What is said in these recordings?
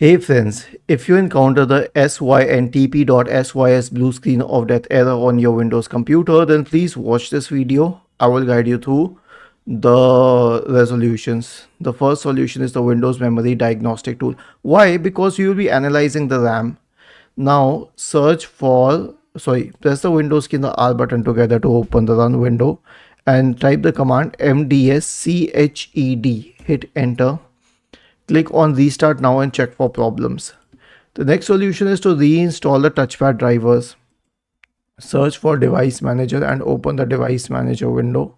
Hey friends, if you encounter the SynTP Blue Screen of death error on your Windows computer, then please watch this video. I will guide you through the resolutions. The first solution is the Windows Memory Diagnostic Tool. Why? Because you will be analyzing the RAM. Now press the Windows key and the R button together to open the run window and type the command mdsched. Hit enter. Click on restart now and check for problems. The next solution is to reinstall the touchpad drivers. Search for device manager and open the device manager window.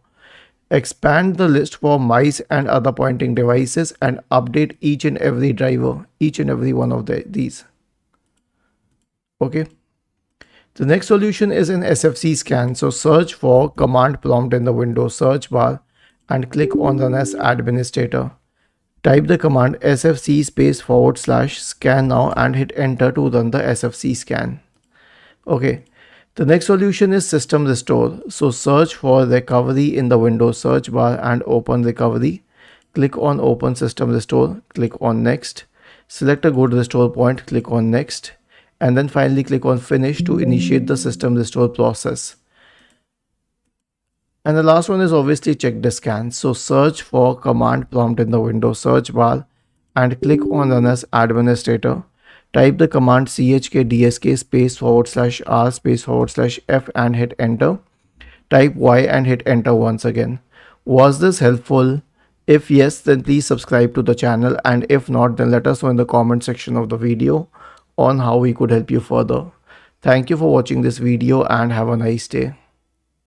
Expand the list for mice and other pointing devices and update each and every driver, each and every one of these. Okay. The next solution is an SFC scan. So search for command prompt in the Windows search bar and click on run as administrator. Type the command sfc /scan now and hit enter to run the SFC scan. Okay. The next solution is system restore. So search for recovery in the Windows search bar and open recovery. Click on open system restore. Click on next. Select a good restore point. Click on next. And then finally click on finish to initiate the system restore process. And the last one is obviously check the scan. So search for command prompt in the Windows search bar and click on run as administrator. Type the command chkdsk /r/f and hit enter. Type Y and hit enter once again. Was this helpful? If yes, then please subscribe to the channel, and if not, then let us know in the comment section of the video on how we could help you further. Thank you for watching this video and have a nice day.